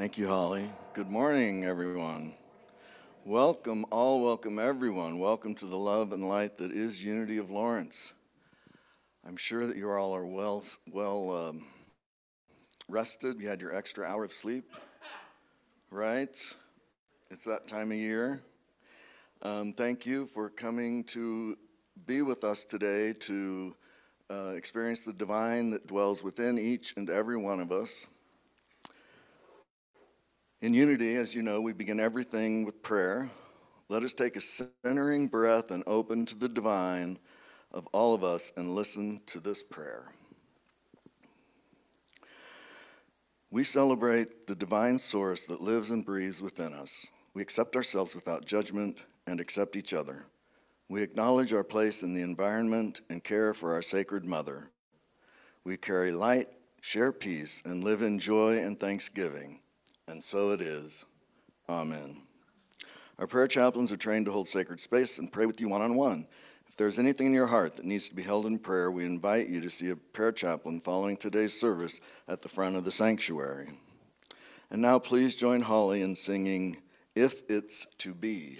Thank you, Holly. Good morning, everyone. Welcome everyone. Welcome to the love and light that is Unity of Lawrence. I'm sure that you all are well rested. You had your extra hour of sleep, right? It's that time of year. Thank you for coming to be with us today to experience the divine that dwells within each and every one of us. In Unity, as you know, we begin everything with prayer. Let us take a centering breath and open to the divine of all of us and listen to this prayer. We celebrate the divine source that lives and breathes within us. We accept ourselves without judgment and accept each other. We acknowledge our place in the environment and care for our sacred mother. We carry light, share peace, and live in joy and thanksgiving. And so it is. Amen. Our prayer chaplains are trained to hold sacred space and pray with you one-on-one. If there's anything in your heart that needs to be held in prayer, we invite you to see a prayer chaplain following today's service at the front of the sanctuary. And now please join Holly in singing, If It's to Be.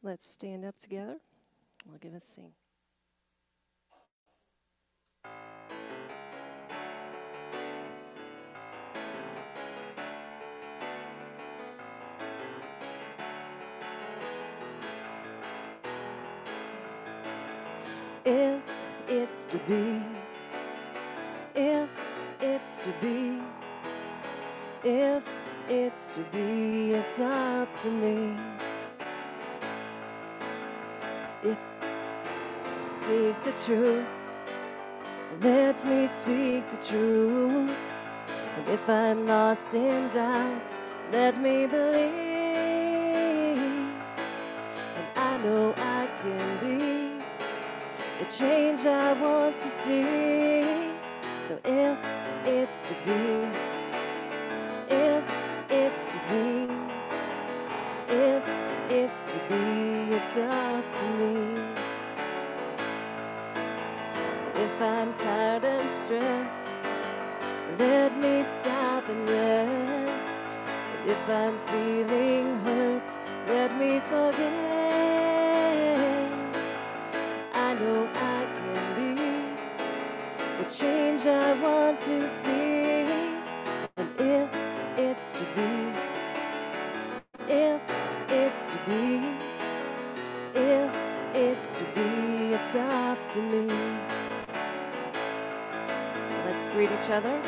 Let's stand up together. We'll give us a sing. If it's to be, if it's to be, if it's to be, it's up to me. If I seek the truth, let me speak the truth. And if I'm lost in doubt, let me believe. And I know I can be the change I want to see. So if it's to be, if it's to be, if it's to be, it's up to me. If I'm tired and stressed, let me stop and rest. And if I'm feeling hurt, let me forget. I know I can be the change I want to see. And if it's to be, if it's to be, if it's to be, it's up to me. Let's greet each other.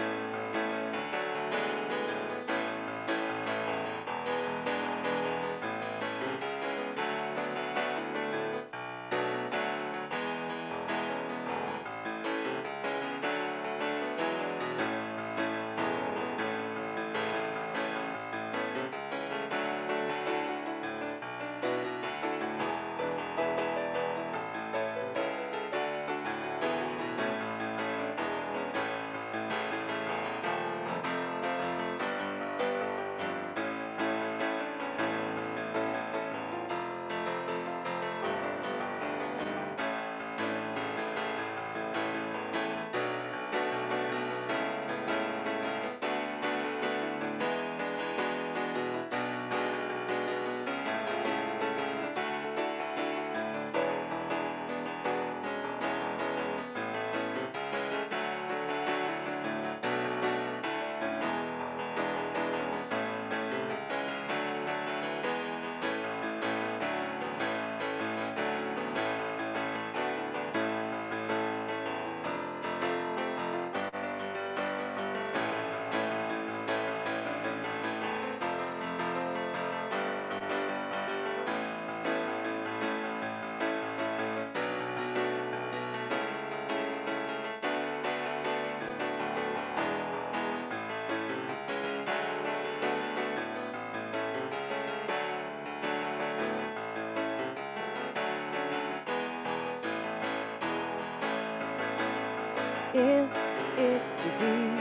If it's to be,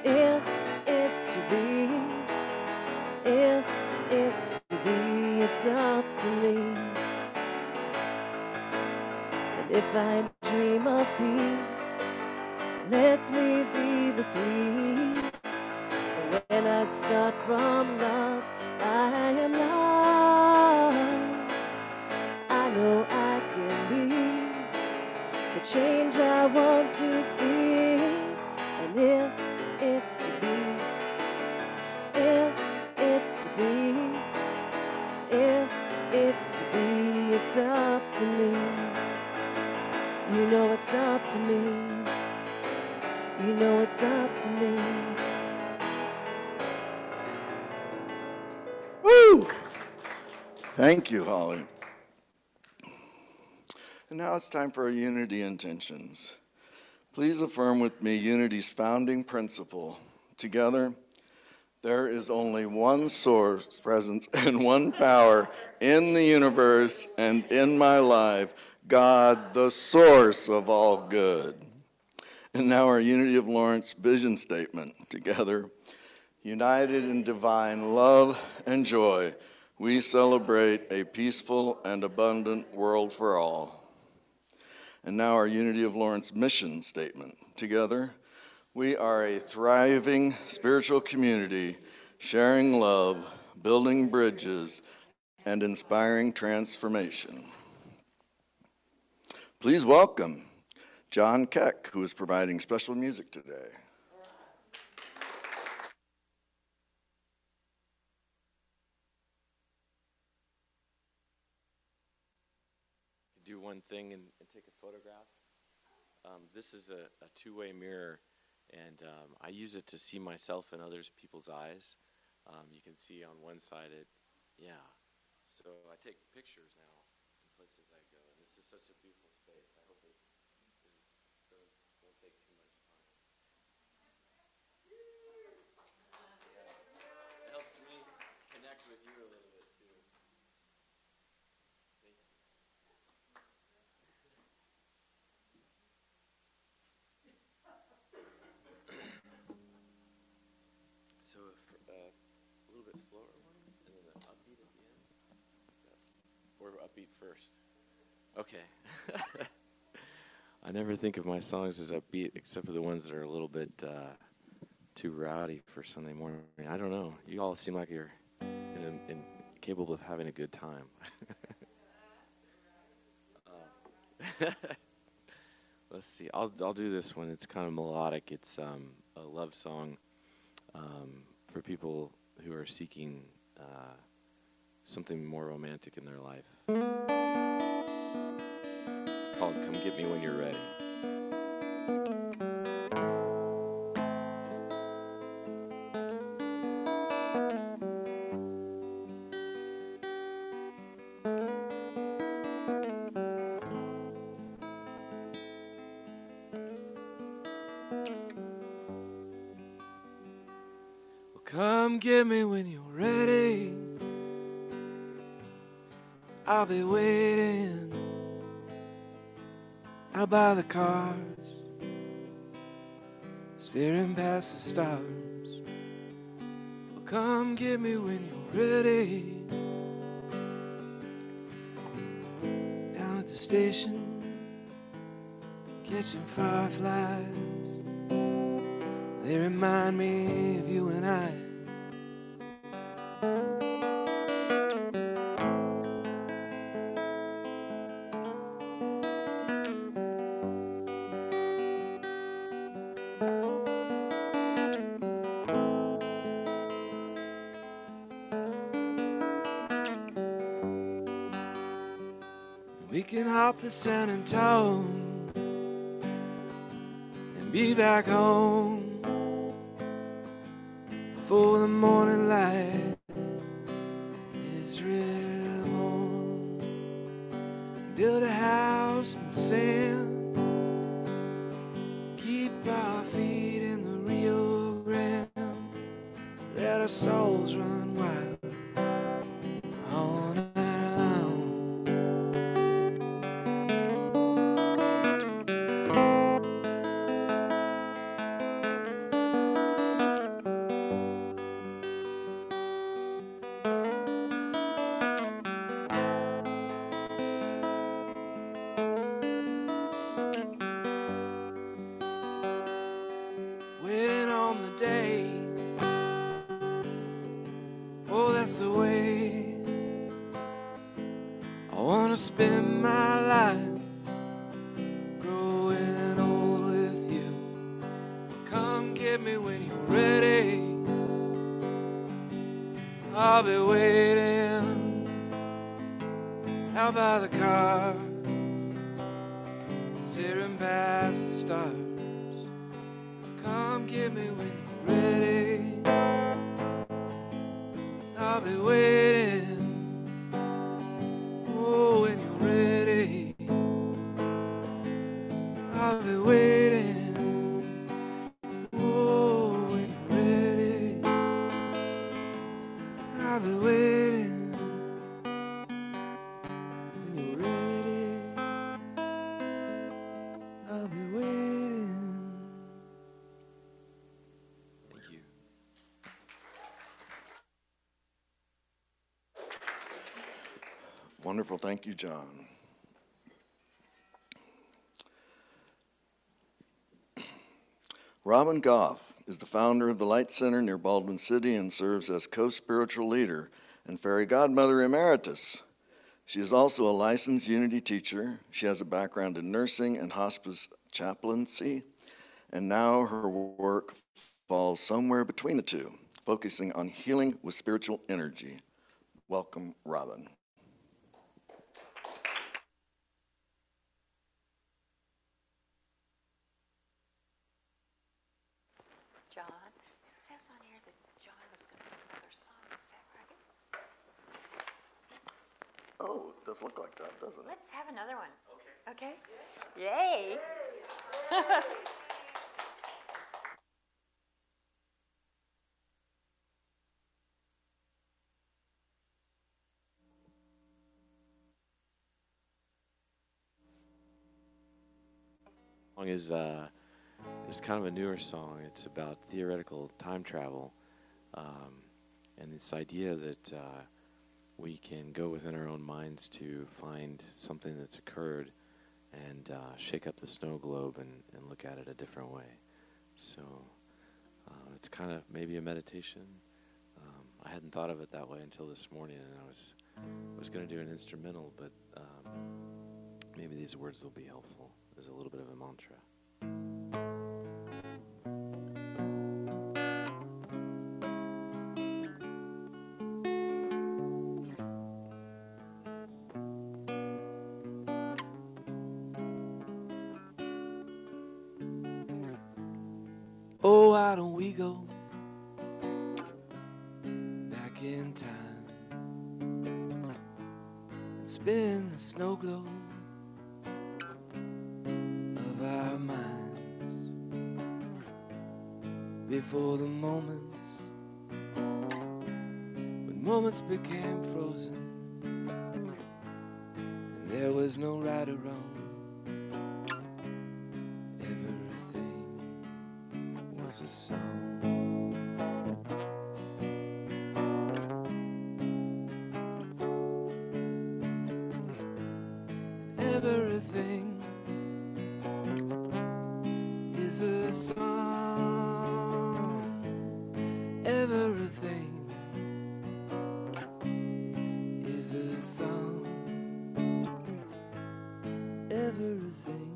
if it's to be, if it's to be, it's up to me. And if I dream of peace, let me be the peace. start from love. I am loved. I know I can be the change I want to see. And if it's to be, if it's to be, if it's to be, it's up to me. You know it's up to me. You know it's up to me. Woo! Thank you, Holly. And now it's time for our unity intentions. Please affirm with me unity's founding principle. Together, there is only one source, presence, and one power in the universe and in my life, God, the source of all good. And now our Unity of Lawrence vision statement. Together, united in divine love and joy, we celebrate a peaceful and abundant world for all. And now our Unity of Lawrence mission statement. Together, we are a thriving spiritual community, sharing love, building bridges, and inspiring transformation. Please welcome John Keck, who is providing special music today. Do one thing and take a photograph. This is a two-way mirror, and I use it to see myself in other people's eyes. You can see on one side yeah. So I take pictures now in places I go, and this is such a beautiful space. I hope it won't take too much time. Yeah. It helps me connect with you a little bit too. Thank you. So a little bit slower one, and then an upbeat at the end, or upbeat first. Okay. I never think of my songs as upbeat, except for the ones that are a little bit too rowdy for Sunday morning. I don't know. You all seem like you're capable of having a good time. Let's see. I'll do this one. It's kind of melodic. It's a love song for people who are seeking something more romantic in their life. It's called "Come Get Me When You're Ready." Come get me when you're ready. I'll be waiting out by the cars, staring past the stars. Well, come get me when you're ready. Down at the station, catching fireflies. They remind me of you and I. We can hop the San Antonio and be back home before the morning light is real warm. Build a house in the sand, keep our feet in the Rio Grande, let our souls run wild all night long. Waiting on the day pass away. I wanna spend my life growing old with you. Come get me when you're ready. I'll be waiting out by the car, staring past the stars. Come get me when you're ready. I'll be waiting. Oh, when you're ready, I'll be waiting. Oh, when you're ready, I'll be waiting. When you're ready, I'll be waiting. Thank you. Wonderful. Thank you, John. Robin Goff is the founder of the Light Center near Baldwin City and serves as co-spiritual leader and fairy godmother emeritus. She is also a licensed Unity teacher. She has a background in nursing and hospice chaplaincy, and now her work falls somewhere between the two, focusing on healing with spiritual energy. Welcome, Robin. John, it says on here that John was going to do another song. Is that right? Oh, it does look like that, doesn't it? Let's have another one. Okay. Yay. Song is kind of a newer song. It's about theoretical time travel, and this idea that we can go within our own minds to find something that's occurred and shake up the snow globe and look at it a different way. So it's kind of maybe a meditation. I hadn't thought of it that way until this morning, and I was going to do an instrumental, but maybe these words will be helpful as a little bit of a mantra. Oh, why don't we go back in time and spin the snow globe of our minds before the moments when moments became frozen and there was no right or wrong. A song. Everything is a song. Everything is a song. Everything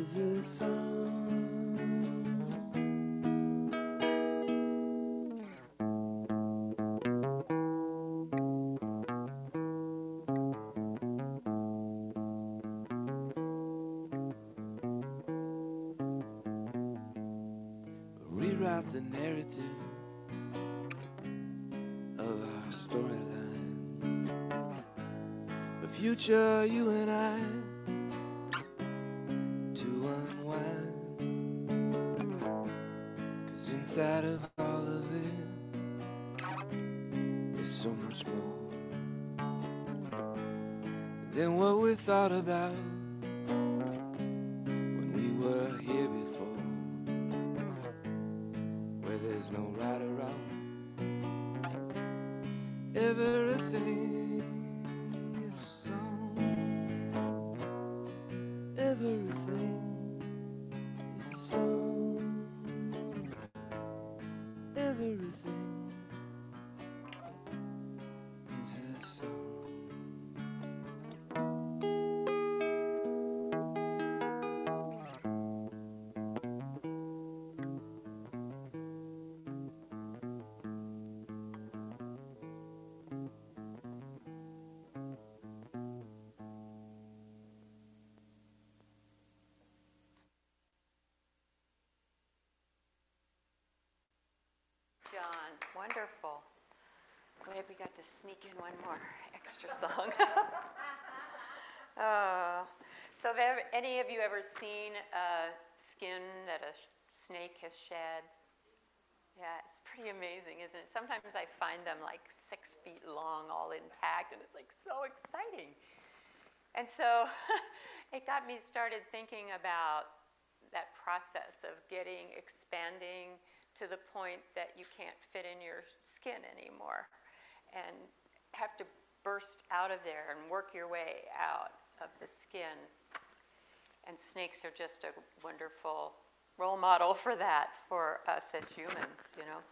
is a song. Rewrite the narrative of our storyline. The future, you and I, to unwind. 'Cause inside of all of it, there's so much more than what we thought about when we were here before. There's no right or wrong. Everything is a song. Everything is a song. Everything Wonderful. Glad we got to sneak in one more extra song. So have any of you ever seen skin that a snake has shed? Yeah, it's pretty amazing, isn't it? Sometimes I find them like 6 feet long, all intact, and it's like so exciting. And so it got me started thinking about that process of expanding to the point that you can't fit in your skin anymore and have to burst out of there and work your way out of the skin. And snakes are just a wonderful role model for that, for us as humans, you know.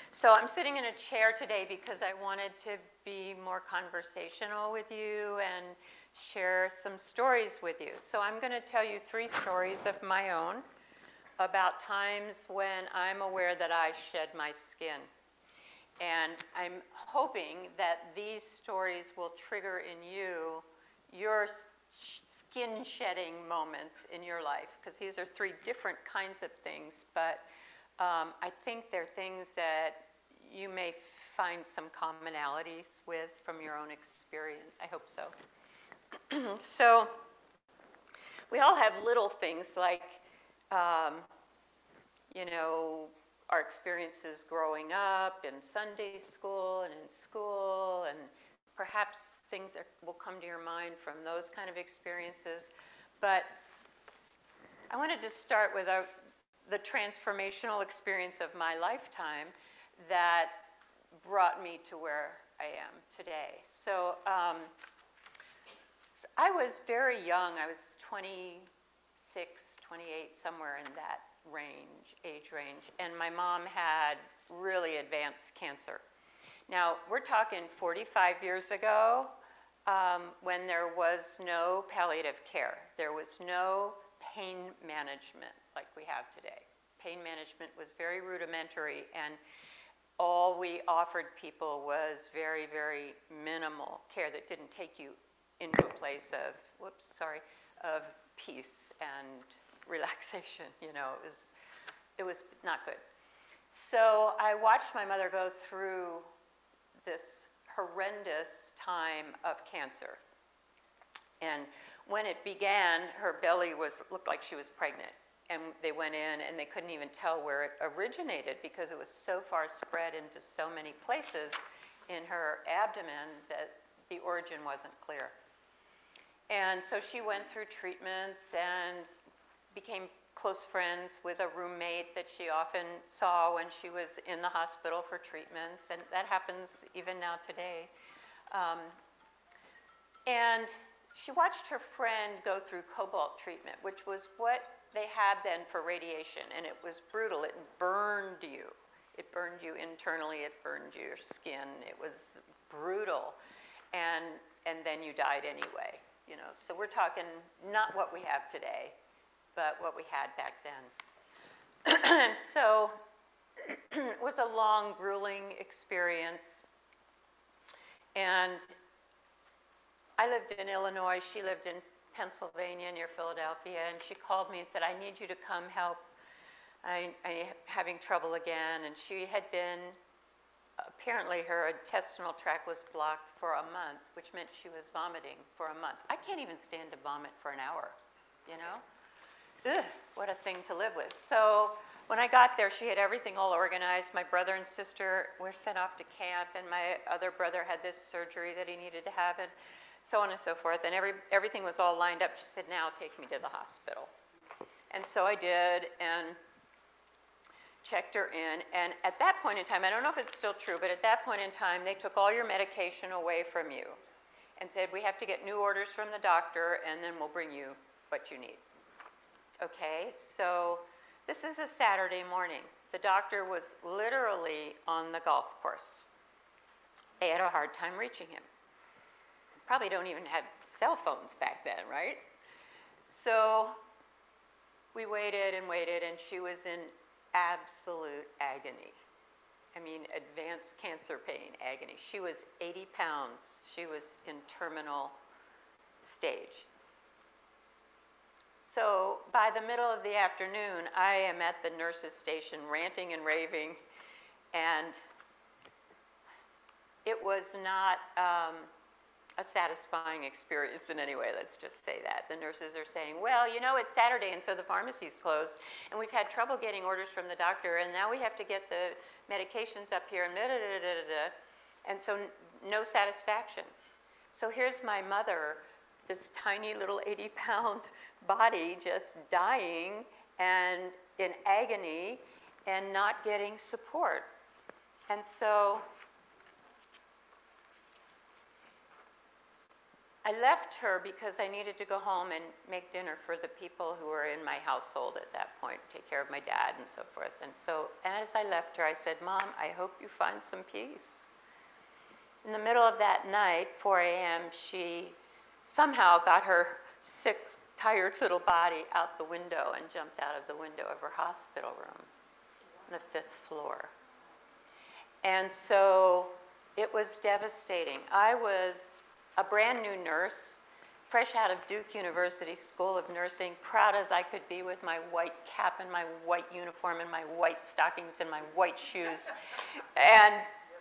So I'm sitting in a chair today because I wanted to be more conversational with you and share some stories with you. So I'm going to tell you 3 stories of my own about times when I'm aware that I shed my skin. And I'm hoping that these stories will trigger in you your skin shedding moments in your life, because these are 3 different kinds of things, but I think they're things that you may find some commonalities with from your own experience. I hope so. So we all have little things like, you know, our experiences growing up in Sunday school and in school, and perhaps things that will come to your mind from those kind of experiences. But I wanted to start with the transformational experience of my lifetime that brought me to where I am today. So, so I was very young. I was 26, 28, somewhere in that age range. And my mom had really advanced cancer. Now, we're talking 45 years ago, when there was no palliative care. There was no pain management like we have today. Pain management was very rudimentary, and all we offered people was very, very minimal care that didn't take you into a place of, of peace and relaxation. You know, it was not good. So I watched my mother go through this horrendous time of cancer. And when it began, her belly looked like she was pregnant. And they went in and they couldn't even tell where it originated because it was so far spread into so many places in her abdomen that the origin wasn't clear. And so she went through treatments and became close friends with a roommate that she often saw when she was in the hospital for treatments, and that happens even now today. And she watched her friend go through cobalt treatment, which was what they had then for radiation, and it was brutal. It burned you. It burned you internally. It burned your skin. It was brutal, and then you died anyway. You know, so we're talking not what we have today, but what we had back then. And so it was a long, grueling experience. And I lived in Illinois. She lived in Pennsylvania near Philadelphia. And she called me and said, I need you to come help. I'm having trouble again. And she had been, apparently her intestinal tract was blocked for a month, which meant she was vomiting for a month. I can't even stand to vomit for an hour, you know? Ugh, what a thing to live with. So when I got there, she had everything all organized. My brother and sister were sent off to camp, and my other brother had this surgery that he needed to have, and so on and so forth. And everything was all lined up. She said, now take me to the hospital. And so I did, and checked her in. And at that point in time, I don't know if it's still true, but at that point in time, they took all your medication away from you and said, we have to get new orders from the doctor, and then we'll bring you what you need. Okay, so this is a Saturday morning. The doctor was literally on the golf course. They had a hard time reaching him. Probably don't even have cell phones back then, right? So we waited and waited, and she was in absolute agony. I mean, advanced cancer pain agony. She was 80 pounds. She was in terminal stage. So by the middle of the afternoon, I am at the nurse's station ranting and raving And it was not a satisfying experience in any way, let's just say that. The nurses are saying, well, you know, it's Saturday and so the pharmacy's closed and we've had trouble getting orders from the doctor and now we have to get the medications up here and da-da-da-da-da-da. And so no satisfaction. So here's my mother, this tiny little 80-pound body just dying and in agony and not getting support. And so I left her because I needed to go home and make dinner for the people who were in my household at that point, take care of my dad and so forth. And so as I left her, I said, Mom, I hope you find some peace. In the middle of that night, 4 a.m., she somehow got her sick, tired little body out the window and jumped out of the window of her hospital room on the 5th floor. And so it was devastating. I was a brand new nurse, fresh out of Duke University School of Nursing, proud as I could be with my white cap and my white uniform and my white stockings and my white shoes. And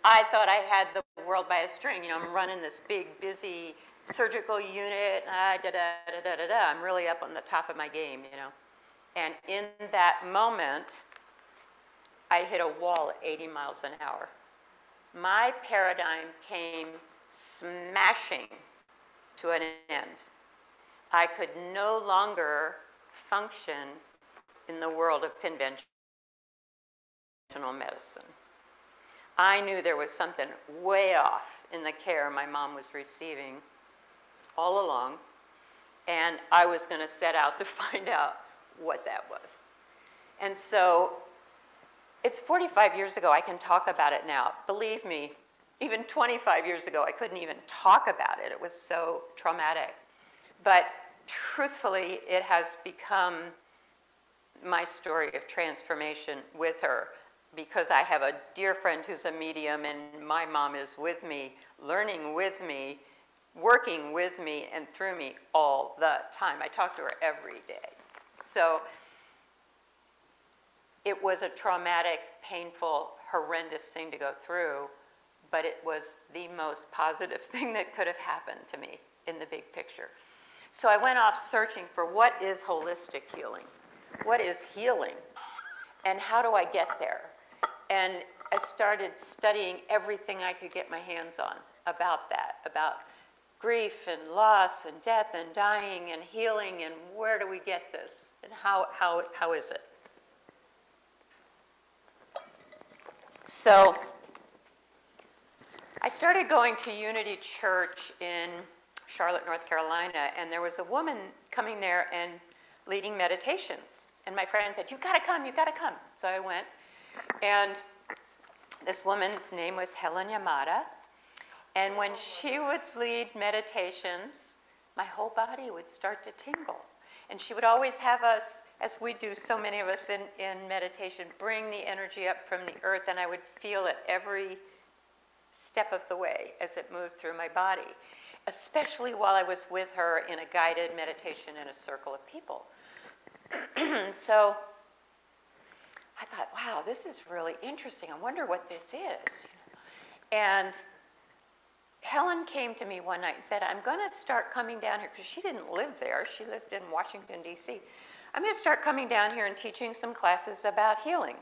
I thought I had the world by a string. You know, I'm running this big, busy surgical unit, I'm really up on the top of my game, you know. And in that moment, I hit a wall at 80 miles an hour. My paradigm came smashing to an end. I could no longer function in the world of conventional medicine. I knew there was something way off in the care my mom was receiving all along, and I was going to set out to find out what that was. And so it's 45 years ago. I can talk about it now. Believe me, even 25 years ago, I couldn't even talk about it. It was so traumatic. But truthfully, it has become my story of transformation with her, because I have a dear friend who's a medium, and my mom is with me, learning with me, working with me and through me all the time. I talk to her every day. So it was a traumatic, painful, horrendous thing to go through, but it was the most positive thing that could have happened to me in the big picture. So I went off searching for what is holistic healing? What is healing? And how do I get there? And I started studying everything I could get my hands on about that, about grief and loss and death and dying and healing, and where do we get this? And how is it? So I started going to Unity Church in Charlotte, North Carolina, and there was a woman coming there and leading meditations. And my friend said, you've got to come, you've got to come. So I went, and this woman's name was Helen Yamada. And when she would lead meditations, my whole body would start to tingle. And she would always have us, as we do, so many of us in meditation, bring the energy up from the earth, and I would feel it every step of the way as it moved through my body, especially while I was with her in a guided meditation in a circle of people. So I thought, wow, this is really interesting. I wonder what this is. And Helen came to me one night and said, I'm going to start coming down here, because she didn't live there. She lived in Washington, D.C. I'm going to start coming down here and teaching some classes about healing.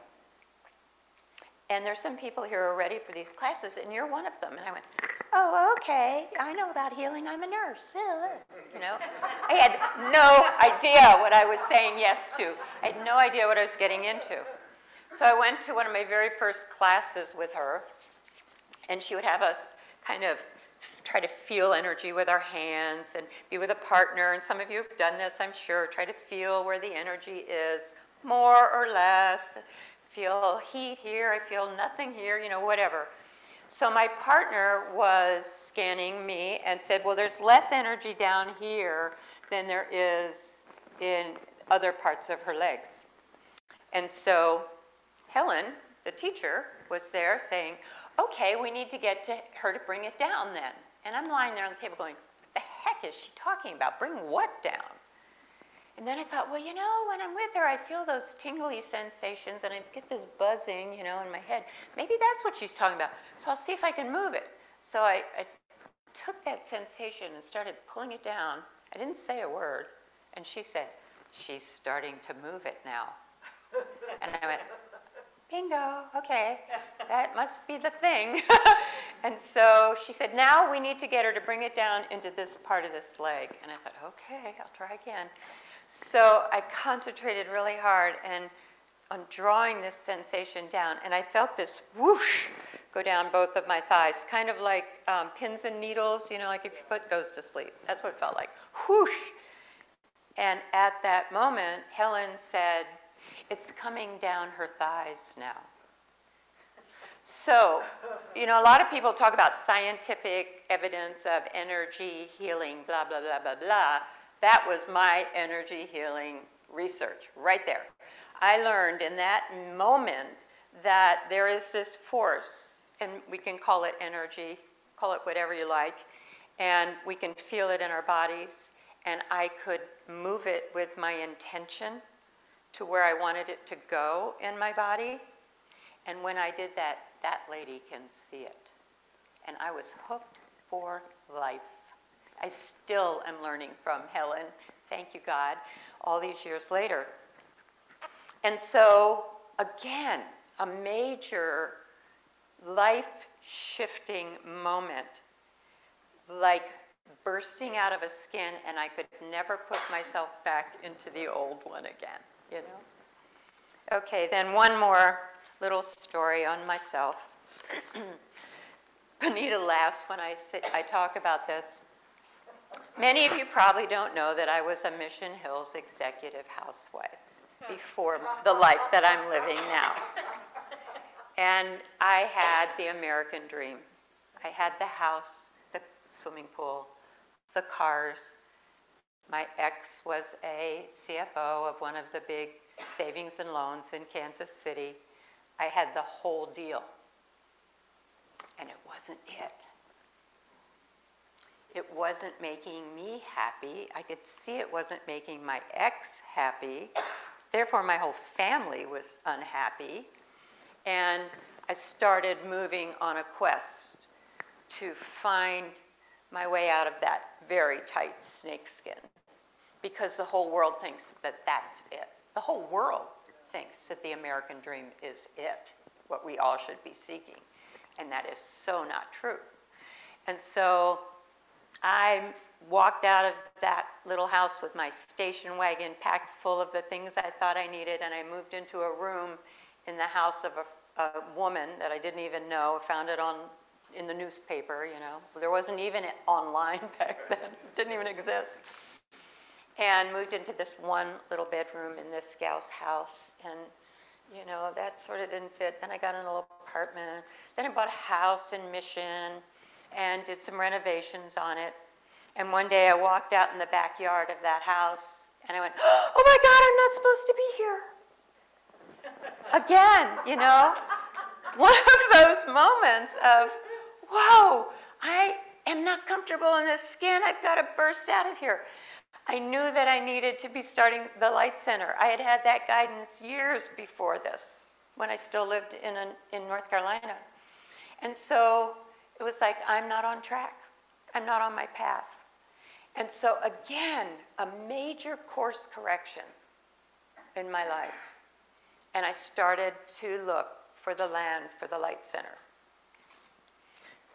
And there's some people here who are ready for these classes, and you're one of them. And I went, oh, okay, I know about healing. I'm a nurse. You know, I had no idea what I was saying yes to. I had no idea what I was getting into. So I went to one of my very first classes with her, and she would have us kind of try to feel energy with our hands and be with a partner. And some of you have done this, I'm sure. Try to feel where the energy is, more or less. Feel heat here, I feel nothing here, you know, whatever. So my partner was scanning me and said, well, there's less energy down here than there is in other parts of her legs. And so Helen, the teacher, was there saying, okay, we need to get to her to bring it down then. And I'm lying there on the table going, what the heck is she talking about? Bring what down? And then I thought, well, you know, when I'm with her, I feel those tingly sensations and I get this buzzing, you know, in my head. Maybe that's what she's talking about. So I'll see if I can move it. So I took that sensation and started pulling it down. I didn't say a word. And she said, she's starting to move it now. And I went, bingo, okay, that must be the thing. And so she said, now we need to get her to bring it down into this part of this leg. And I thought, okay, I'll try again. So I concentrated really hard and on drawing this sensation down, and I felt this whoosh go down both of my thighs, kind of like pins and needles, you know, like if your foot goes to sleep. That's what it felt like, whoosh. And at that moment, Helen said, it's coming down her thighs now. So, you know, a lot of people talk about scientific evidence of energy healing, blah, blah, blah, blah, blah. That was my energy healing research right there. I learned in that moment that there is this force, and we can call it energy, call it whatever you like, and we can feel it in our bodies, and I could move it with my intention to where I wanted it to go in my body. And when I did that, that lady can see it. And I was hooked for life. I still am learning from Helen, thank you God, all these years later. And so, again, a major life-shifting moment, like bursting out of a skin, and I could never put myself back into the old one again, you know? Okay, then one more little story on myself. Bonita laughs when I talk about this. Many of you probably don't know that I was a Mission Hills executive housewife before the life that I'm living now. And I had the American dream. I had the house, the swimming pool, the cars. My ex was a CFO of one of the big savings and loans in Kansas City. I had the whole deal. And it wasn't it. It wasn't making me happy. I could see it wasn't making my ex happy. Therefore, my whole family was unhappy. And I started moving on a quest to find my way out of that very tight snakeskin, because the whole world thinks that that's it. The whole world thinks that the American dream is it, what we all should be seeking. And that is so not true. And so I walked out of that little house with my station wagon packed full of the things I thought I needed, and I moved into a room in the house of a woman that I didn't even know, found it in the newspaper, you know. There wasn't even online back then, it didn't even exist. And moved into this one little bedroom in this gal's house, and you know, that sort of didn't fit. Then I got in a little apartment. Then I bought a house in Mission and did some renovations on it. And one day I walked out in the backyard of that house and I went, oh my God, I'm not supposed to be here. Again, you know, one of those moments of, whoa, I am not comfortable in this skin. I've got to burst out of here. I knew that I needed to be starting the Light Center. I had had that guidance years before this, when I still lived in North Carolina. And so it was like, I'm not on track. I'm not on my path. And so again, a major course correction in my life. And I started to look for the land for the Light Center.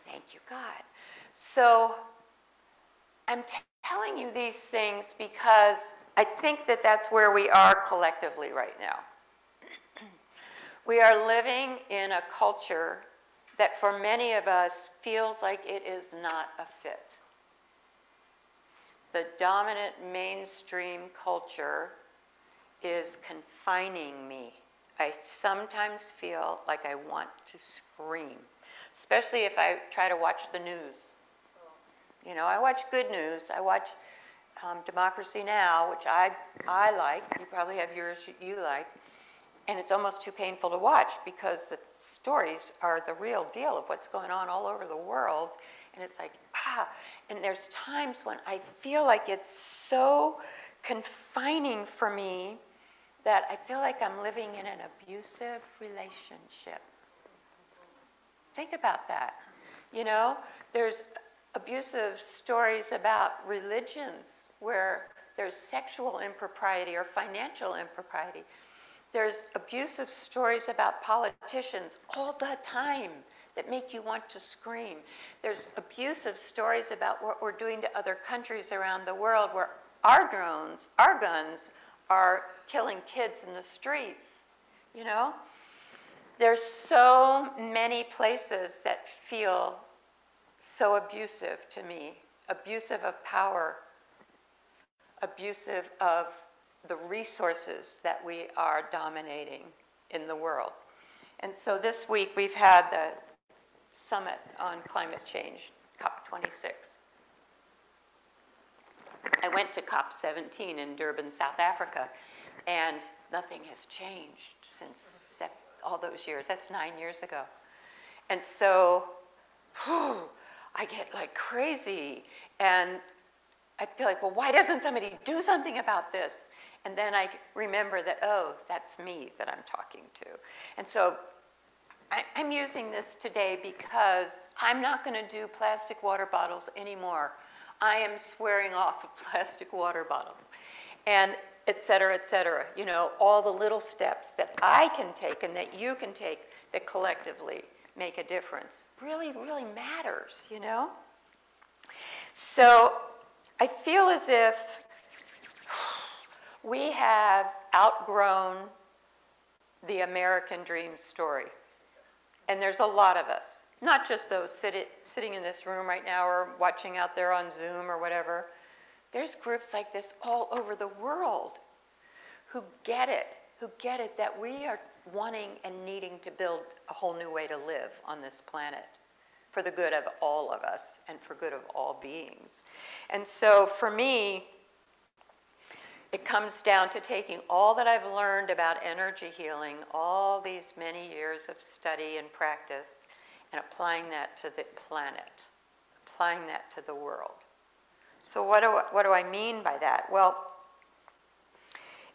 Thank you, God. So I'm telling you these things because I think that that's where we are collectively right now. We are living in a culture that for many of us feels like it is not a fit. The dominant mainstream culture is confining me. I sometimes feel like I want to scream, especially if I try to watch the news. You know, I watch good news. I watch Democracy Now!, which I like. You probably have yours you like. And it's almost too painful to watch because the stories are the real deal of what's going on all over the world. And it's like, and there's times when I feel like it's so confining for me that I feel like I'm living in an abusive relationship. Think about that. You know, there's abusive stories about religions where there's sexual impropriety or financial impropriety. There's abusive stories about politicians all the time that make you want to scream. There's abusive stories about what we're doing to other countries around the world where our drones, our guns, are killing kids in the streets, you know? There's so many places that feel so abusive to me, abusive of power, abusive of the resources that we are dominating in the world. And so this week we've had the summit on climate change, COP26. I went to COP17 in Durban, South Africa, and nothing has changed since all those years. That's 9 years ago. And so, I get like crazy, and I feel like, well, why doesn't somebody do something about this? And then I remember that, oh, that's me that I'm talking to. And so I'm using this today because I'm not going to do plastic water bottles anymore. I am swearing off of plastic water bottles, and et cetera, you know, all the little steps that I can take and that you can take that collectively make a difference really, really matters, you know? So I feel as if we have outgrown the American dream story. And there's a lot of us, not just those sitting in this room right now or watching out there on Zoom or whatever. There's groups like this all over the world who get it that we are wanting and needing to build a whole new way to live on this planet for the good of all of us and for good of all beings. And so for me, it comes down to taking all that I've learned about energy healing, all these many years of study and practice, and applying that to the planet, applying that to the world. So what do I mean by that? Well,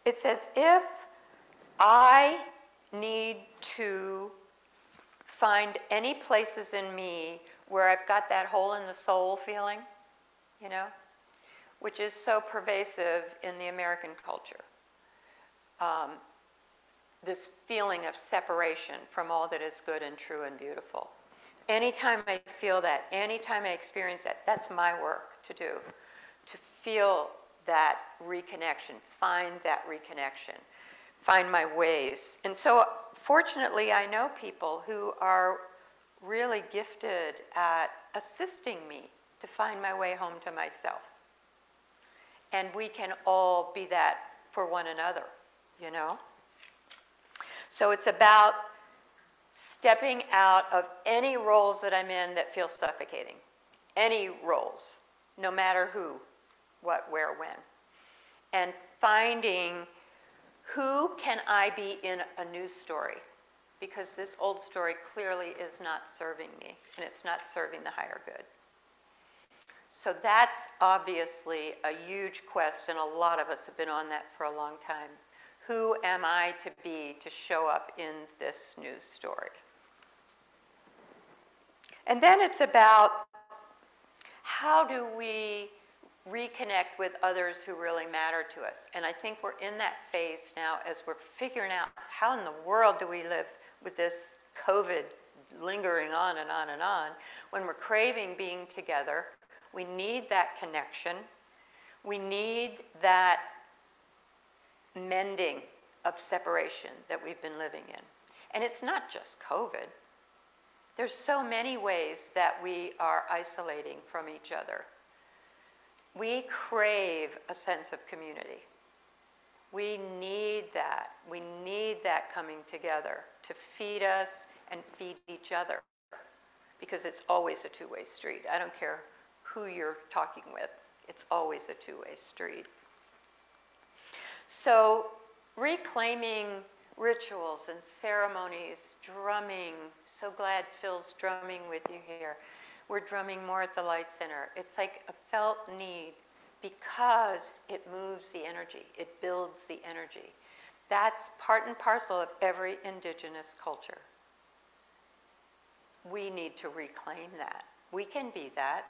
it's as if I need to find any places in me where I've got that hole in the soul feeling, you know, which is so pervasive in the American culture. This feeling of separation from all that is good and true and beautiful. Anytime I feel that, anytime I experience that, that's my work to do, to feel that reconnection, find that reconnection, find my ways. And so fortunately, I know people who are really gifted at assisting me to find my way home to myself. And we can all be that for one another, you know? So it's about stepping out of any roles that I'm in that feel suffocating. Any roles, no matter who, what, where, when. And finding who can I be in a new story? Because this old story clearly is not serving me, and it's not serving the higher good. So that's obviously a huge quest, and a lot of us have been on that for a long time. Who am I to be to show up in this new story? And then it's about how do we reconnect with others who really matter to us. And I think we're in that phase now as we're figuring out how in the world do we live with this COVID lingering on and on and on, when we're craving being together. We need that connection. We need that mending of separation that we've been living in. And it's not just COVID. There's so many ways that we are isolating from each other. We crave a sense of community. We need that. We need that coming together to feed us and feed each other, because it's always a two-way street. I don't care who you're talking with. It's always a two-way street. So reclaiming rituals and ceremonies, drumming. So glad Phil's drumming with you here. We're drumming more at the Light Center. It's like a felt need because it moves the energy, it builds the energy. That's part and parcel of every indigenous culture. We need to reclaim that. We can be that.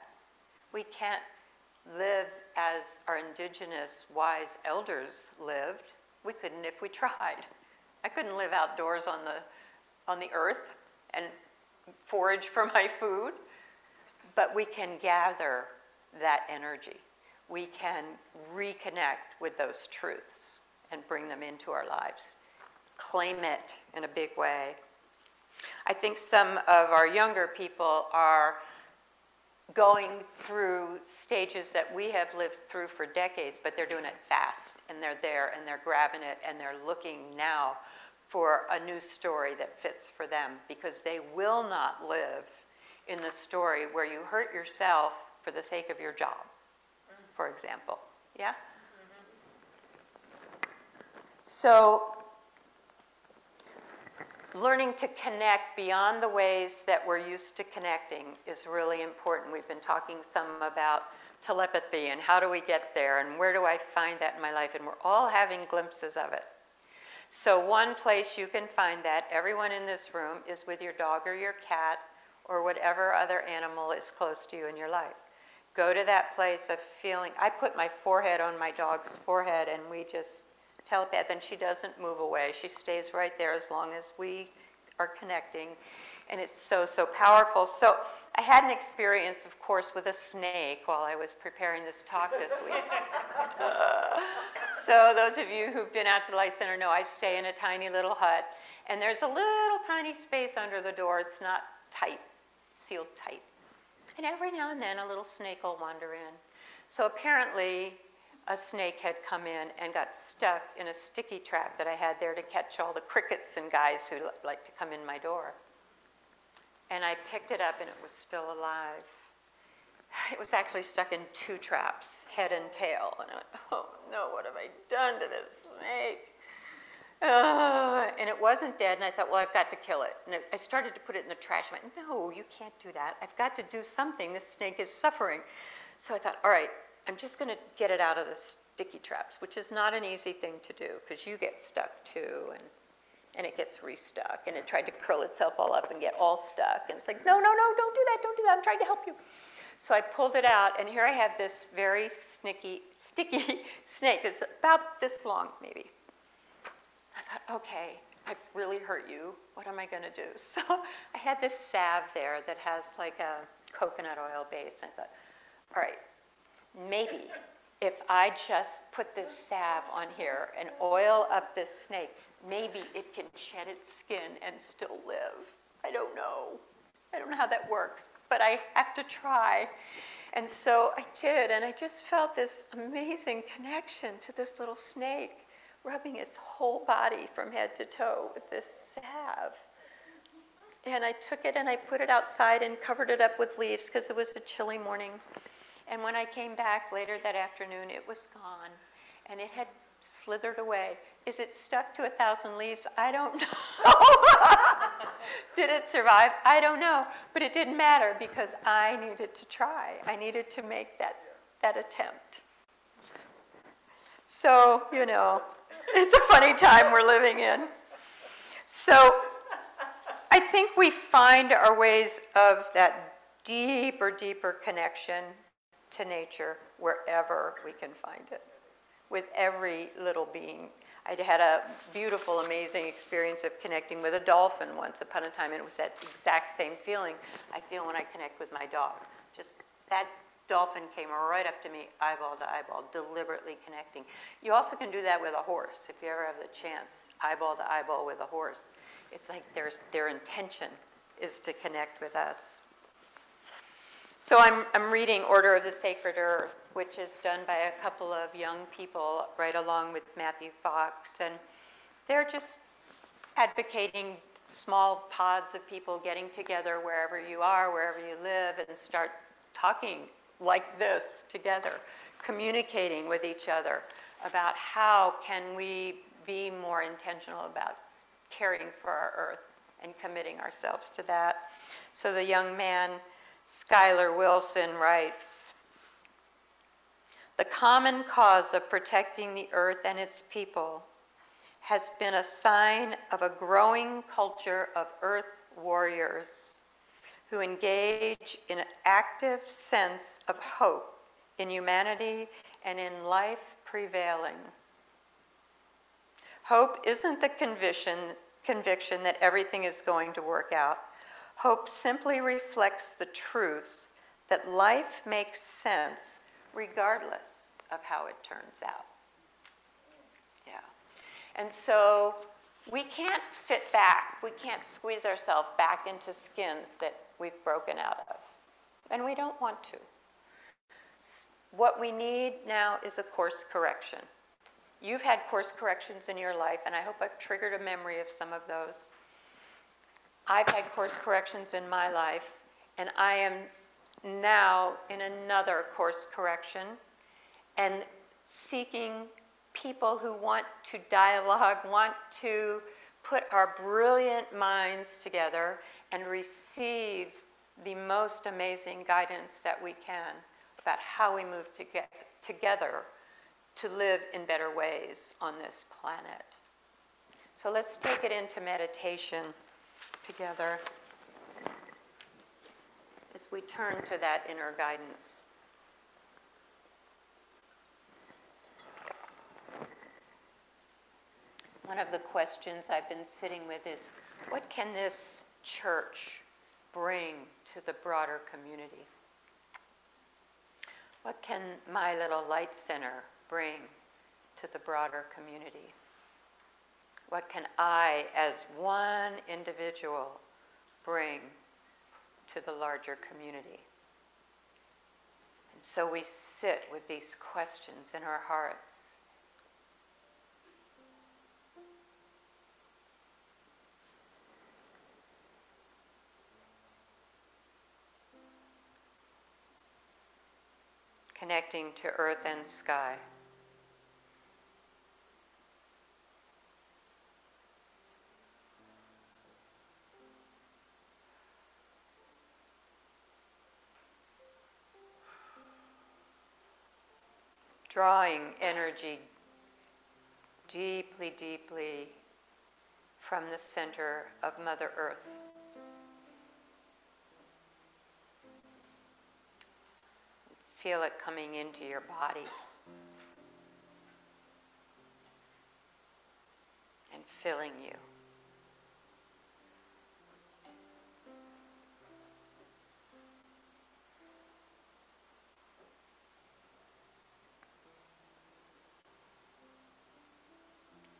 We can't live as our indigenous wise elders lived. We couldn't if we tried. I couldn't live outdoors on the earth and forage for my food, but we can gather that energy. We can reconnect with those truths and bring them into our lives. Claim it in a big way. I think some of our younger people are going through stages that we have lived through for decades, but they're doing it fast, and they're there, and they're grabbing it, and they're looking now for a new story that fits for them, because they will not live in the story where you hurt yourself for the sake of your job, for example. Yeah? So, learning to connect beyond the ways that we're used to connecting is really important. We've been talking some about telepathy and how do we get there and where do I find that in my life, and we're all having glimpses of it. So one place you can find that, everyone in this room, is with your dog or your cat or whatever other animal is close to you in your life. Go to that place of feeling. I put my forehead on my dog's forehead and we just telepath, and she doesn't move away. She stays right there as long as we are connecting, and it's so, so powerful. So I had an experience, of course, with a snake while I was preparing this talk this week. So those of you who've been out to the Light Center know I stay in a tiny little hut, and there's a little tiny space under the door. It's not tight, sealed tight. And every now and then a little snake will wander in. So apparently a snake had come in and got stuck in a sticky trap that I had there to catch all the crickets and guys who like to come in my door. And I picked it up and it was still alive. It was actually stuck in 2 traps, head and tail. And I went, oh no, what have I done to this snake? And it wasn't dead, and I thought, well, I've got to kill it. And I started to put it in the trash. I went, no, you can't do that. I've got to do something. This snake is suffering. So I thought, all right, I'm just going to get it out of the sticky traps, which is not an easy thing to do, because you get stuck too, and it gets restuck, and it tried to curl itself all up and get all stuck. And it's like, no, no, no, don't do that, don't do that. I'm trying to help you. So I pulled it out, and here I have this very sticky snake that's about this long, maybe. I thought, okay, I've really hurt you. What am I going to do? So I had this salve there that has like a coconut oil base. And I thought, all right, maybe if I just put this salve on here and oil up this snake, maybe it can shed its skin and still live. I don't know. I don't know how that works, but I have to try. And so I did, and I just felt this amazing connection to this little snake, rubbing its whole body from head to toe with this salve. And I took it and I put it outside and covered it up with leaves because it was a chilly morning. And when I came back later that afternoon, it was gone, and it had slithered away. Is it stuck to 1,000 leaves? I don't know. Did it survive? I don't know. But it didn't matter because I needed to try. I needed to make that attempt. So, you know, it's a funny time we're living in. So I think we find our ways of that deeper connection to nature wherever we can find it, with every little being. I had a beautiful, amazing experience of connecting with a dolphin once upon a time, and it was that exact same feeling I feel when I connect with my dog. Just that dolphin came right up to me, eyeball to eyeball, deliberately connecting. You also can do that with a horse, if you ever have the chance, eyeball to eyeball with a horse. It's like their intention is to connect with us. So I'm reading Order of the Sacred Earth, which is done by a couple of young people right along with Matthew Fox, and they're just advocating small pods of people getting together wherever you are, wherever you live, and start talking like this together, communicating with each other about how can we be more intentional about caring for our earth and committing ourselves to that. So the young man, Skylar Wilson, writes, The common cause of protecting the earth and its people has been a sign of a growing culture of earth warriors who engage in an active sense of hope in humanity and in life prevailing. Hope isn't the conviction that everything is going to work out. Hope simply reflects the truth that life makes sense regardless of how it turns out. Yeah. And so we can't fit back. We can't squeeze ourselves back into skins that we've broken out of. And we don't want to. What we need now is a course correction. You've had course corrections in your life, and I hope I've triggered a memory of some of those. I've had course corrections in my life, and I am now in another course correction and seeking people who want to dialogue, want to put our brilliant minds together and receive the most amazing guidance that we can about how we move together to live in better ways on this planet. So let's take it into meditation together as we turn to that inner guidance. One of the questions I've been sitting with is, what can this church bring to the broader community? What can my little light center bring to the broader community? What can I, as one individual, bring to the larger community? And so we sit with these questions in our hearts. Connecting to earth and sky. Drawing energy deeply, deeply from the center of Mother Earth. Feel it coming into your body and filling you.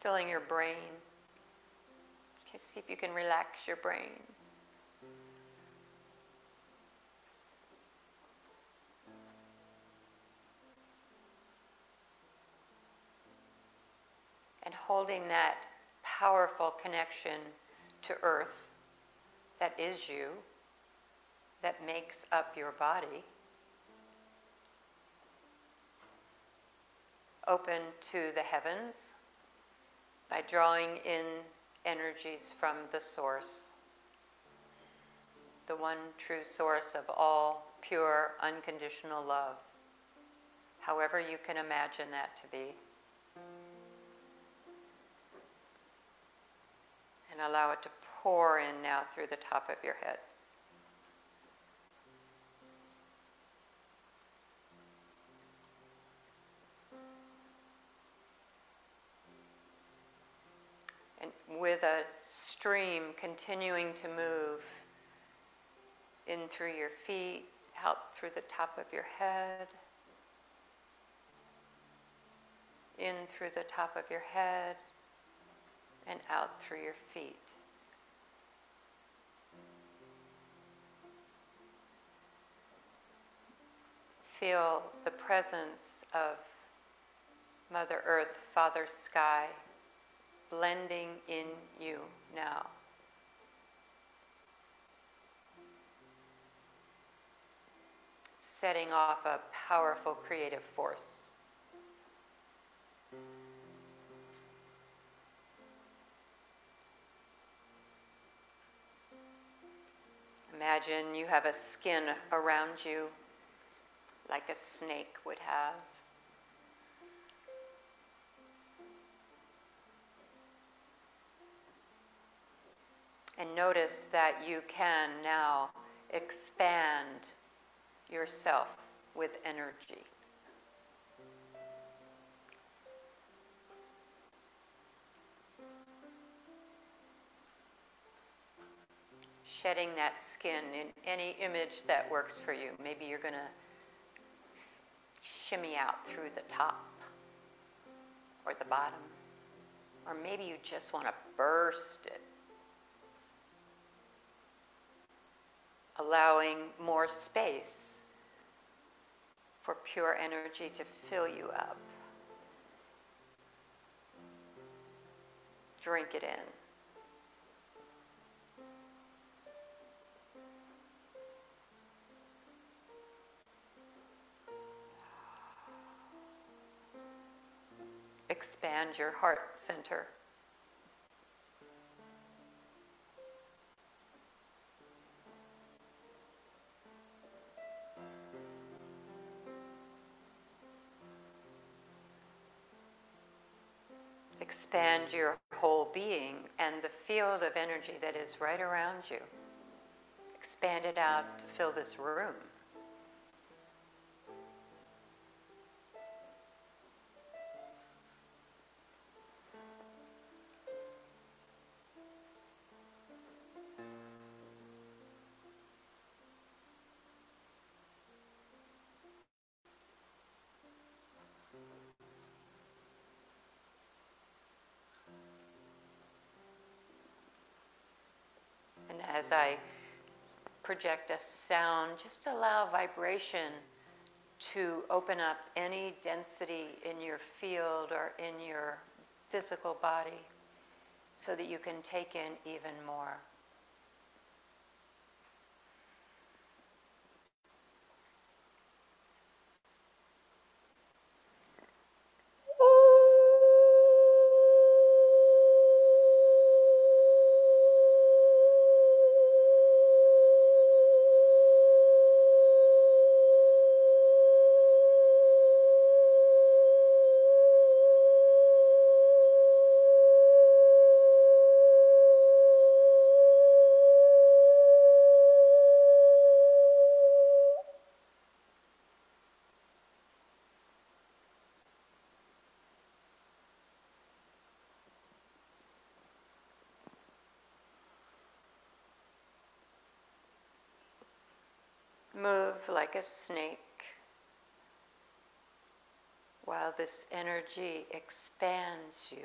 Filling your brain. Okay, see if you can relax your brain. And holding that powerful connection to earth that is you, that makes up your body, open to the heavens by drawing in energies from the source, the one true source of all pure, unconditional love, however you can imagine that to be. And allow it to pour in now through the top of your head. And with a stream continuing to move in through your feet, out through the top of your head, in through the top of your head, and out through your feet. Feel the presence of Mother Earth, Father Sky, blending in you now. Setting off a powerful creative force. Imagine you have a skin around you like a snake would have, And notice that you can now expand yourself with energy. Shedding that skin in any image that works for you. Maybe you're going to shimmy out through the top or the bottom. Or maybe you just want to burst it. Allowing more space for pure energy to fill you up. Drink it in. Expand your heart center. Expand your whole being and the field of energy that is right around you. Expand it out to fill this room. And as I project a sound, just allow vibration to open up any density in your field or in your physical body so that you can take in even more. Move like a snake while this energy expands you.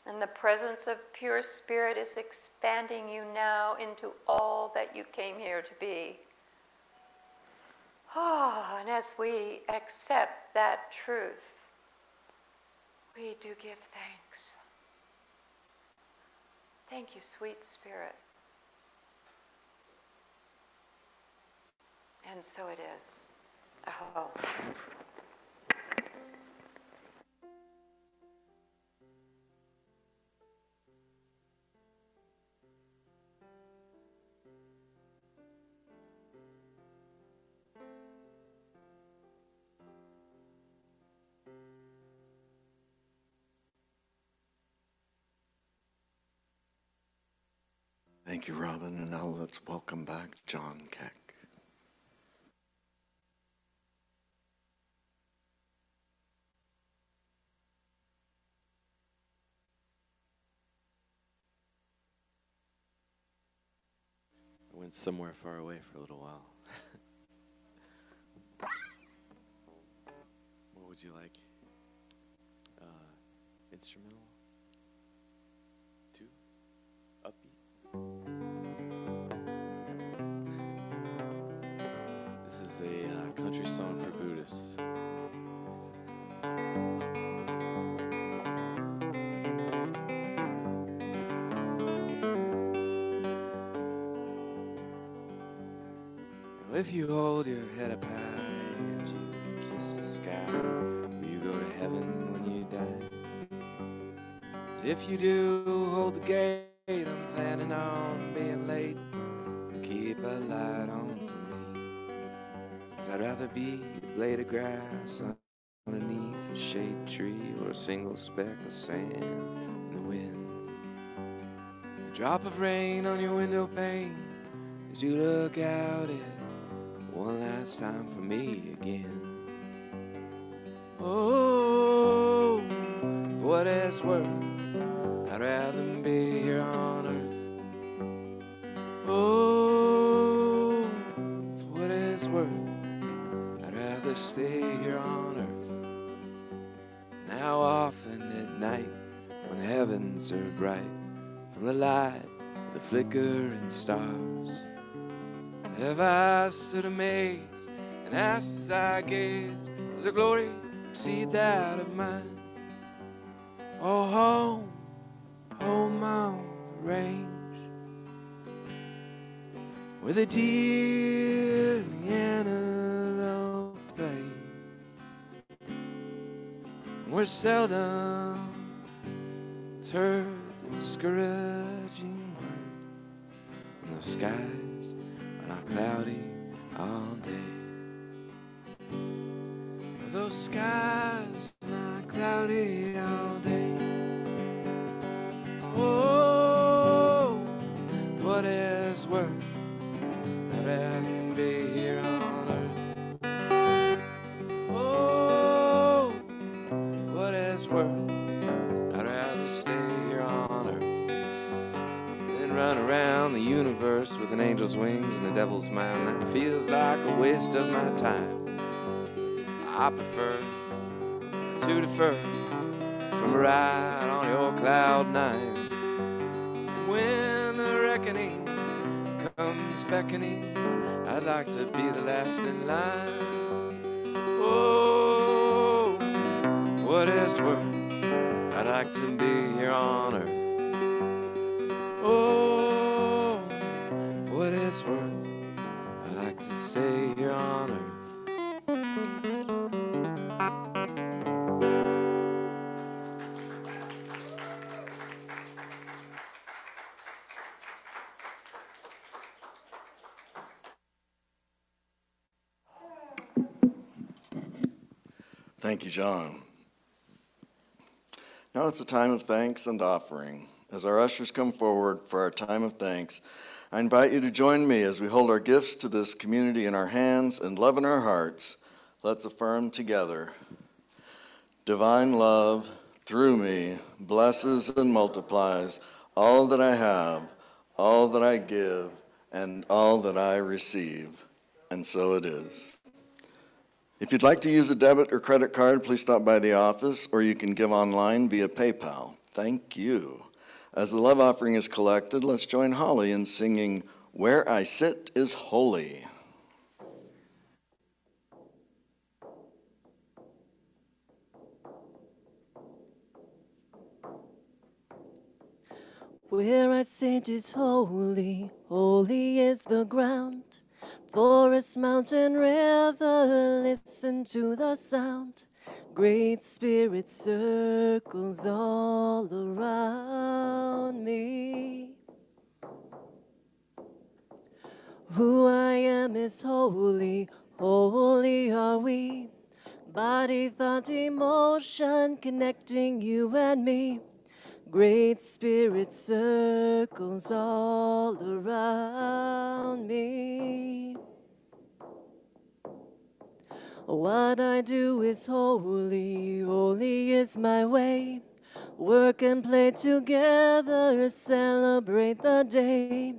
And the presence of pure spirit is expanding you now into all that you came here to be. And as we accept that truth, we do give thanks. Thank you, sweet spirit. And so it is. Oh. Thank you, Robin. And now let's welcome back John Keck. I went somewhere far away for a little while. What would you like? Instrumental? Jesus. If you hold your head up high and you kiss the sky, will you go to heaven when you die? If you do, hold the gate. I'm planning on being late. Keep a light on for me, 'cause I'd rather be a blade of grass underneath a shade tree, or a single speck of sand in the wind. A drop of rain on your window pane as you look out at one last time for me again. Oh, for what it's worth, I'd rather be here on earth. Oh, for what it's worth, I'd rather stay here on earth. Now often at night, when the heavens are bright, from the light of the flickering stars, have I stood amazed and asked as I gaze, does the glory exceed that of mine? Oh, home, home on the range, where the deer and the antelope play, and where seldom is heard the discouraging word, and the skies are not cloudy all day. Those skies are not cloudy all day. Oh, what is worth, I'd rather be here on earth. Oh, what is worth, I'd rather stay here on earth than run around the universe with an angel's wings and a devil's mind. That feels like a waste of my time. I prefer to defer from a ride on your cloud nine. When the reckoning comes beckoning, I'd like to be the last in line. Oh, what is worth, I'd like to be here on earth. Oh, what is worth, I'd like to stay here on earth. Thank you, John. Now it's a time of thanks and offering. As our ushers come forward for our time of thanks, I invite you to join me as we hold our gifts to this community in our hands and love in our hearts. Let's affirm together. Divine love, through me, blesses and multiplies all that I have, all that I give, and all that I receive. And so it is. If you'd like to use a debit or credit card, please stop by the office, or you can give online via PayPal. Thank you. As the love offering is collected, let's join Holly in singing, Where I Sit is Holy. Where I sit is holy, holy is the ground. Forest, mountain, river, listen to the sound. Great Spirit circles all around me. Who I am is holy, holy are we. Body, thought, emotion, connecting you and me. Great Spirit circles all around me. What I do is holy, holy is my way. Work and play together, celebrate the day.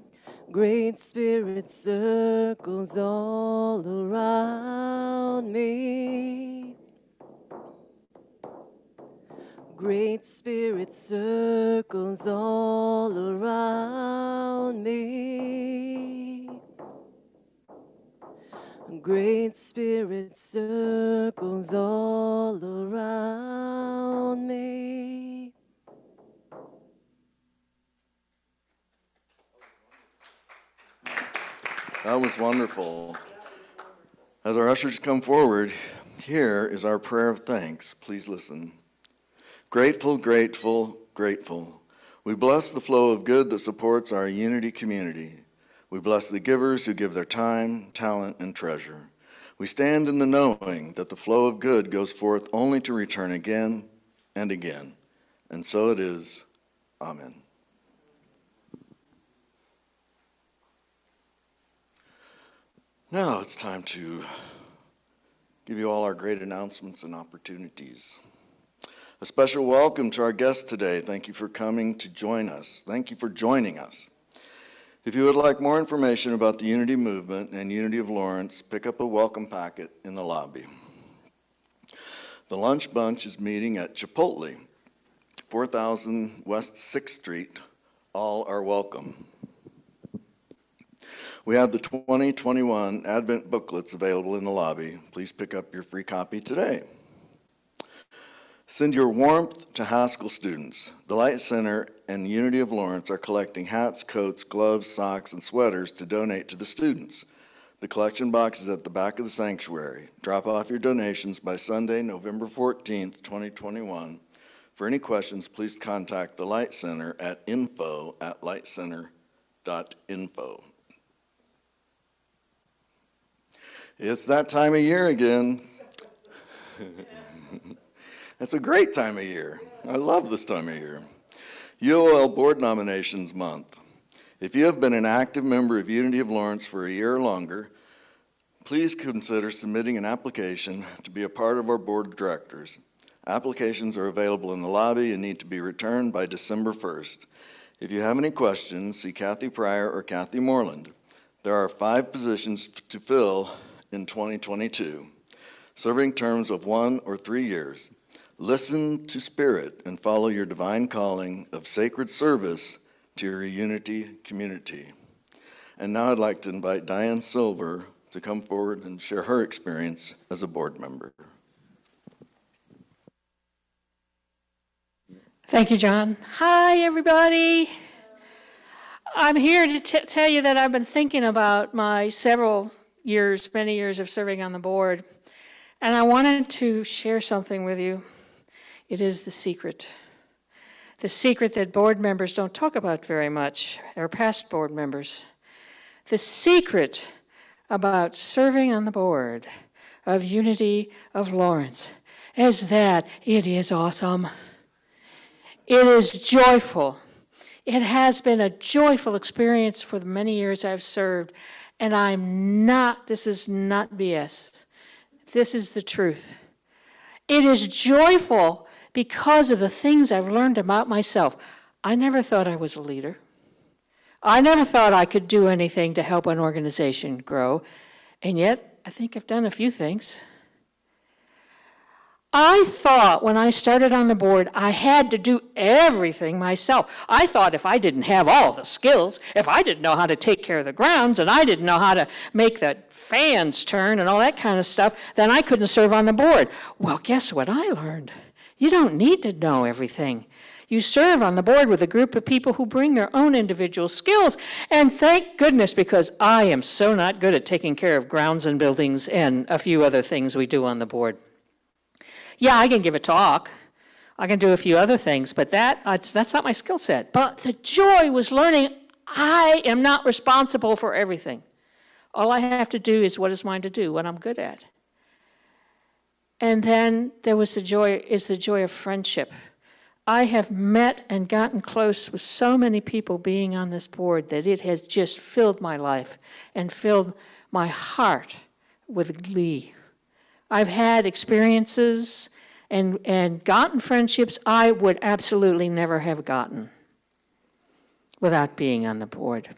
Great Spirit circles all around me. Great Spirit circles all around me. Great Spirit circles all around me. That was wonderful. As our ushers come forward, here is our prayer of thanks. Please listen. Grateful, grateful, grateful. We bless the flow of good that supports our Unity community. We bless the givers who give their time, talent, and treasure. We stand in the knowing that the flow of good goes forth only to return again and again. And so it is. Amen. Now it's time to give you all our great announcements and opportunities. A special welcome to our guests today. Thank you for coming to join us. Thank you for joining us. If you would like more information about the Unity Movement and Unity of Lawrence, pick up a welcome packet in the lobby. The Lunch Bunch is meeting at Chipotle, 4000 West 6th Street. All are welcome. We have the 2021 Advent booklets available in the lobby. Please pick up your free copy today. Send your warmth to Haskell students. The Light Center and Unity of Lawrence are collecting hats, coats, gloves, socks, and sweaters to donate to the students. The collection box is at the back of the sanctuary. Drop off your donations by Sunday, November 14th, 2021. For any questions, please contact the Light Center at info@lightcenter.info. It's that time of year again. It's a great time of year. I love this time of year. UOL Board Nominations Month. If you have been an active member of Unity of Lawrence for a year or longer, please consider submitting an application to be a part of our board of directors. Applications are available in the lobby and need to be returned by December 1st. If you have any questions, see Kathy Pryor or Kathy Moreland. There are 5 positions to fill in 2022, serving terms of 1 or 3 years. Listen to Spirit and follow your divine calling of sacred service to your Unity community. And now I'd like to invite Diane Silver to come forward and share her experience as a board member. Thank you, John. Hi, everybody. I'm here to tell you that I've been thinking about my many years of serving on the board, and I wanted to share something with you. It is the secret that board members don't talk about very much, or past board members. The secret about serving on the board of Unity of Lawrence is that it is awesome. It is joyful. It has been a joyful experience for the many years I've served, and this is not BS. This is the truth. It is joyful because of the things I've learned about myself. I never thought I was a leader. I never thought I could do anything to help an organization grow, and yet I think I've done a few things. I thought when I started on the board, I had to do everything myself. I thought if I didn't have all the skills, if I didn't know how to take care of the grounds, and I didn't know how to make the fans turn and all that kind of stuff, then I couldn't serve on the board. Well, guess what I learned? You don't need to know everything. You serve on the board with a group of people who bring their own individual skills, and thank goodness, because I am so not good at taking care of grounds and buildings and a few other things we do on the board. Yeah, I can give a talk. I can do a few other things, but that's not my skill set. But the joy was learning I am not responsible for everything. All I have to do is what is mine to do, what I'm good at. And then there was the joy of friendship. I have met and gotten close with so many people being on this board that it has just filled my life and filled my heart with glee. I've had experiences and gotten friendships I would absolutely never have gotten without being on the board.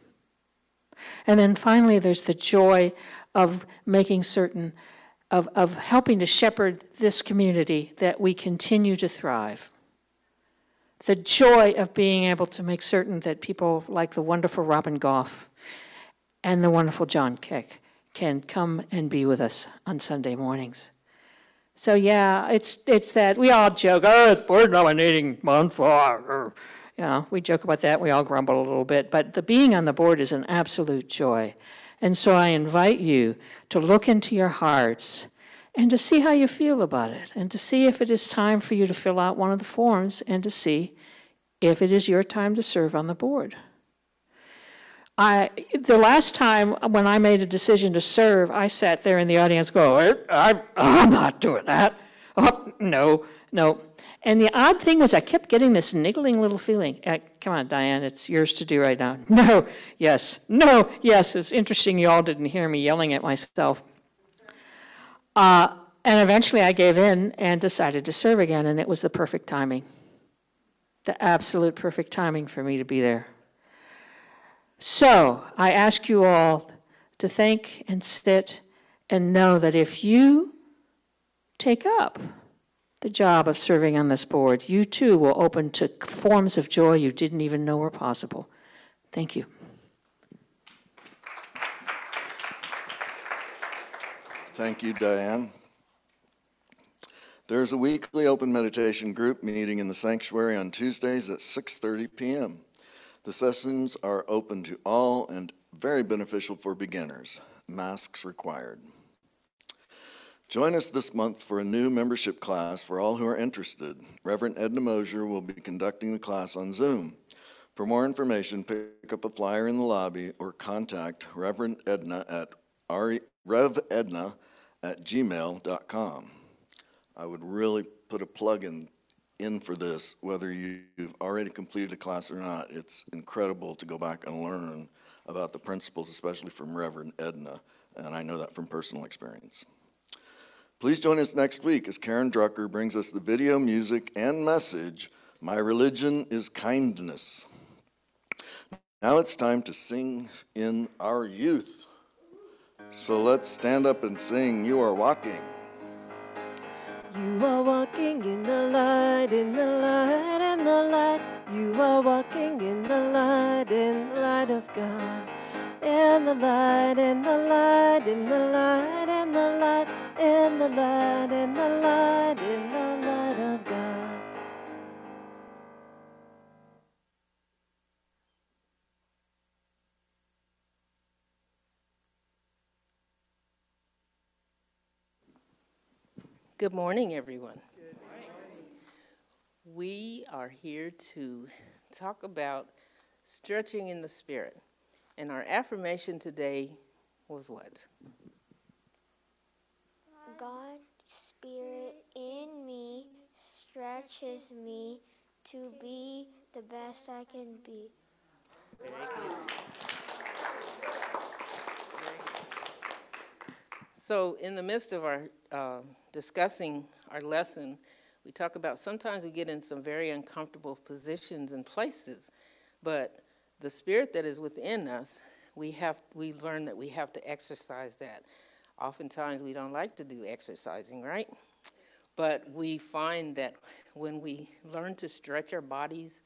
And then finally, there's the joy of making certain, of helping to shepherd this community that we continue to thrive. The joy of being able to make certain that people like the wonderful Robin Goff and the wonderful John Keck can come and be with us on Sunday mornings. So yeah, it's that we all joke, oh, it's board nominating month, we joke about that, we all grumble a little bit, but the being on the board is an absolute joy. And so I invite you to look into your hearts and to see how you feel about it, and to see if it is time for you to fill out one of the forms, and to see if it is your time to serve on the board. The last time when I made a decision to serve, I sat there in the audience going, I'm not doing that. Oh, no. And the odd thing was I kept getting this niggling little feeling. Come on, Diane, it's yours to do right now. No, yes, no, yes. It's interesting you all didn't hear me yelling at myself. And eventually I gave in and decided to serve again, and it was the perfect timing. The absolute perfect timing for me to be there. So I ask you all to think and sit and know that if you take up the job of serving on this board, you too will open to forms of joy you didn't even know were possible. Thank you. Thank you, Diane. There's a weekly open meditation group meeting in the sanctuary on Tuesdays at 6:30 p.m. The sessions are open to all and very beneficial for beginners. Masks required. Join us this month for a new membership class for all who are interested. Reverend Edna Mosier will be conducting the class on Zoom. For more information, pick up a flyer in the lobby or contact Reverend Edna at revedna@gmail.com. I would really put a plug in for this, whether you've already completed a class or not. It's incredible to go back and learn about the principles, especially from Reverend Edna, and I know that from personal experience. Please join us next week as Karen Drucker brings us the video, music, and message, My Religion is Kindness. Now it's time to sing in our youth. So let's stand up and sing, You Are Walking. You are walking in the light, in the light, in the light. You are walking in the light of God. In the light, in the light, in the light, in the light, in the light, in the light, in the light of God. Good morning, everyone. Good morning. We are here to talk about stretching in the Spirit. And our affirmation today was what? God's Spirit in me stretches me to be the best I can be. Very good. So in the midst of our discussing our lesson, we talk about sometimes we get in some very uncomfortable positions and places, but the Spirit that is within us, we learn that we have to exercise that. Oftentimes we don't like to do exercising, right? But we find that when we learn to stretch our bodies,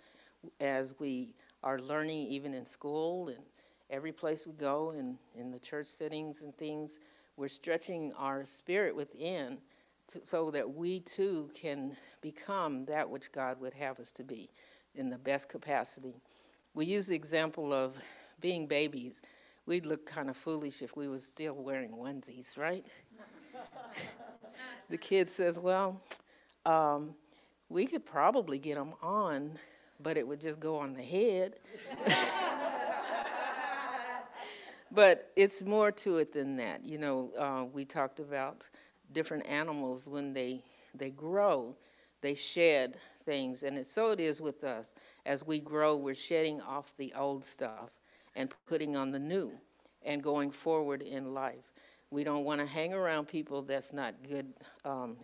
as we are learning even in school and every place we go and in the church settings and things, we're stretching our spirit within so that we too can become that which God would have us to be in the best capacity. We use the example of being babies. We'd look kind of foolish if we were still wearing onesies, right? The kid says, well, we could probably get them on, but it would just go on the head. But it's more to it than that. You know, we talked about different animals when they grow, they shed things. And so it is with us. As we grow, we're shedding off the old stuff and putting on the new and going forward in life. We don't want to hang around people that's not good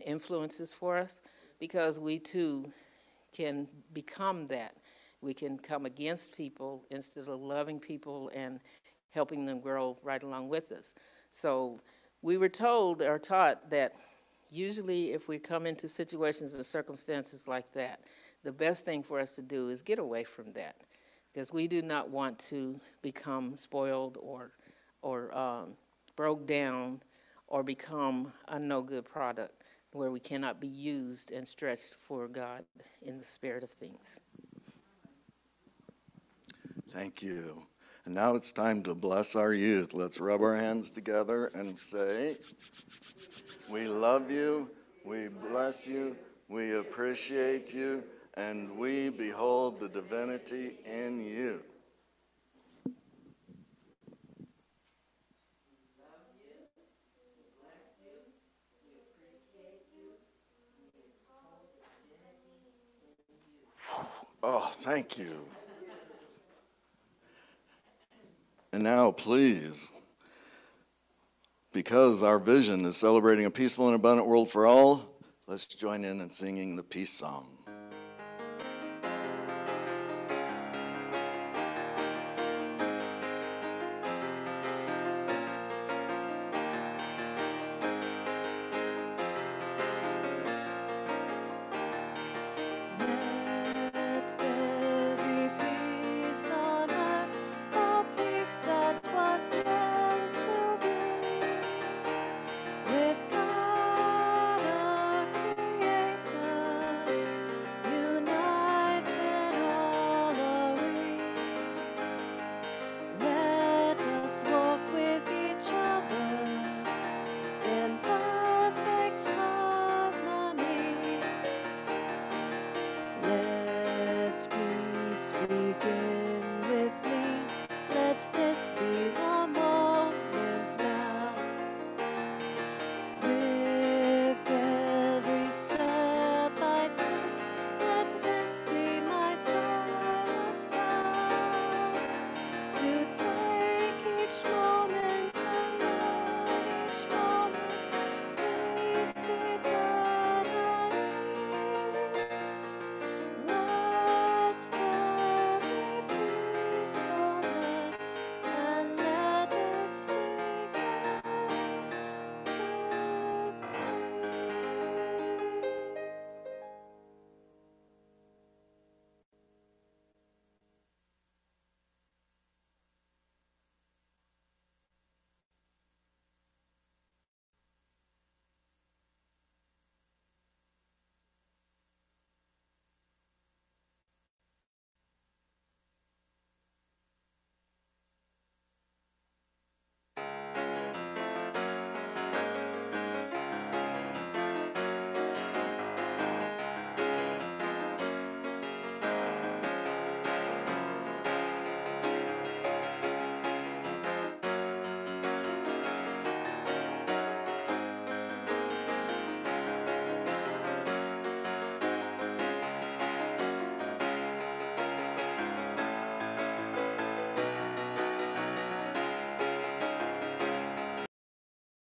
influences for us, because we too can become that. We can come against people instead of loving people and helping them grow right along with us. So we were told or taught that usually if we come into situations and circumstances like that, the best thing for us to do is get away from that, because we do not want to become spoiled or broke down, or become a no good product where we cannot be used and stretched for God in the spirit of things. Thank you. And now it's time to bless our youth. Let's rub our hands together and say, we love you, we bless you, we appreciate you, and we behold the divinity in you. Oh, thank you. And now, please, because our vision is celebrating a peaceful and abundant world for all, let's join in singing the peace song.